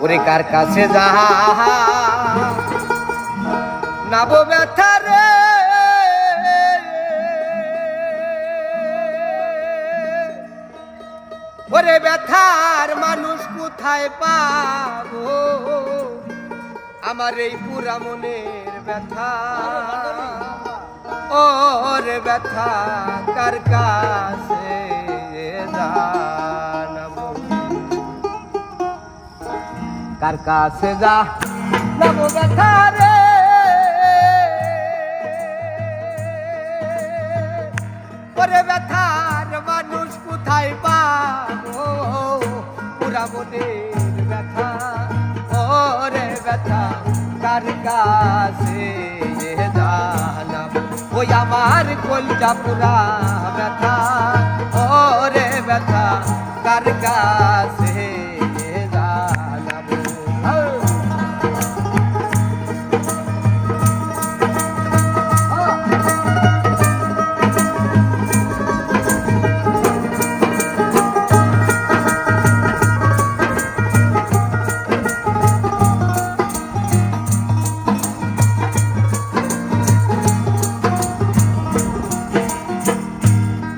ওরে কার কাছে যা নাবো ব্যথা রে ওরে ব্যথার মানুষ কোথায় পাবো আমার এই পুরা মনের ব্যথা ওরে ব্যথা কার কাছে জানাবো কার কাছে যা নাবো ব্যথা রে ওরে ব্যথার মানুষ কোথায় পাবো পুরা মনের ব্যথা ওরে ব্যথা কার কাছে জানাবো ওই আমার কলজা পুরা ব্যথা ওরে ব্যথা কার কাছে জানাবো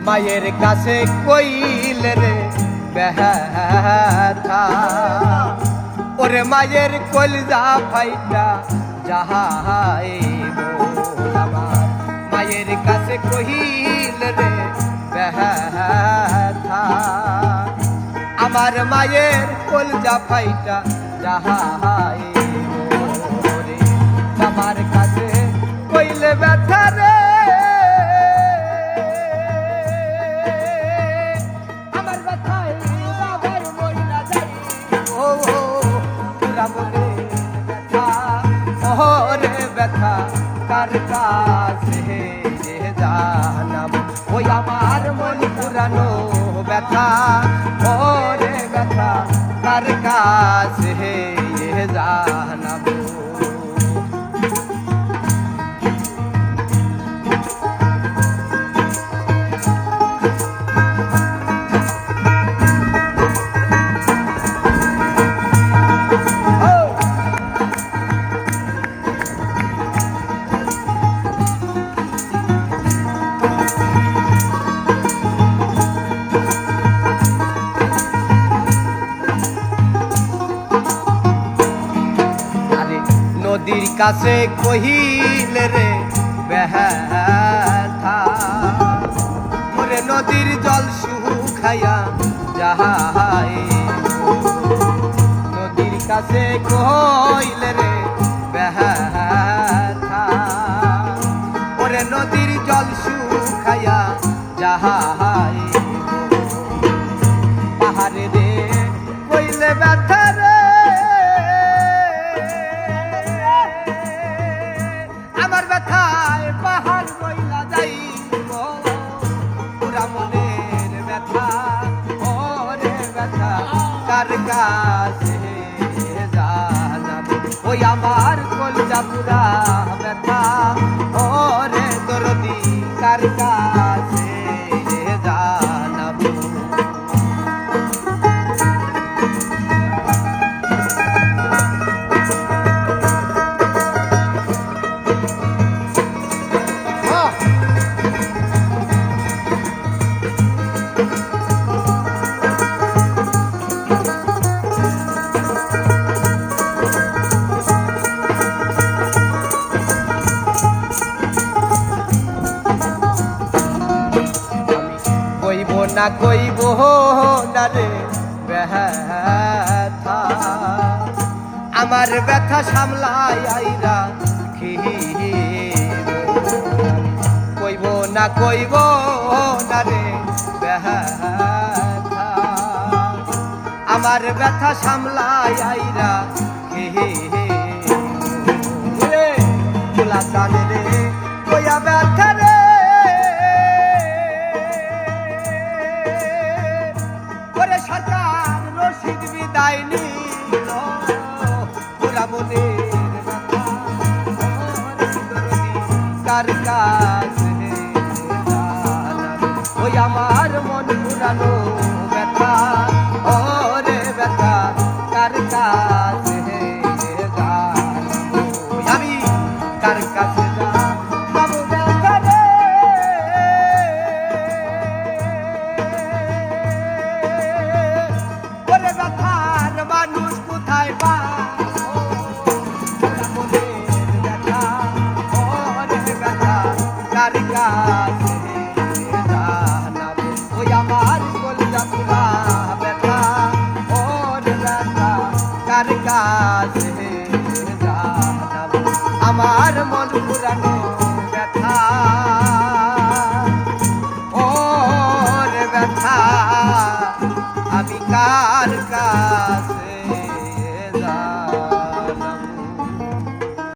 মায়ের কাছে কইলে রে ব্যথা ওরে মায়ের কলজা ফাইটা যাহাইব আমার মায়ের কাছে কইলে রে ব্যথা আমার মায়ের কলজা ফাইটা যাহাইব রে আমার কাছে কইলে ব্যথা রে ব্যথা কার কাছে জানাবো ওই আমার মন পুরানো ব্যথা ওরে ব্যথা কার কাছে জানাবো নদীর কাছে কহিলে রে ব্যথা ওরে নদীর জল শুকাইয়া যাহাই নদীর কাছে কহিলে রে ব্যথা ওরে নদীর জল শুকাইয়া যাহাই পাহাড়ে রে কইলে ব্যথা রে আমার ব্যথায় পাহাড় বইলা যাইব পুরা মনের ব্যথা ওরে ব্যথা কার কাছে জানাবো ওই আমার কলজা পুরা ব্যথা ওরে দরদি কার কাছে জানাবো না কইব না রে ব্যথা আমার ব্যথা সামলাই আইরা কইব না না রে ব্যথা আমার ব্যথা সামলাই আইরা খোলা চাঁদে রে কইয়া ব্যথা রে সরকার রশিদ বিদায় নিল পুরা মনের ব্যথা কার কাছে ওই আমার মন পুরানো ব্যথা ওরে ব্যথা কার কাছে জানাবো আমি কার কাছে জানাবো ব্যথা রে ওরে ব্যথার মানুষ কোথায় পাবো মনের ব্যথা ওরে ব্যথা কার কাছে জানাবো ওই আমার কলিজা পুরা ব্যথা ওরে ব্যথা কার কাছে জানাবো আমার মন পুরানো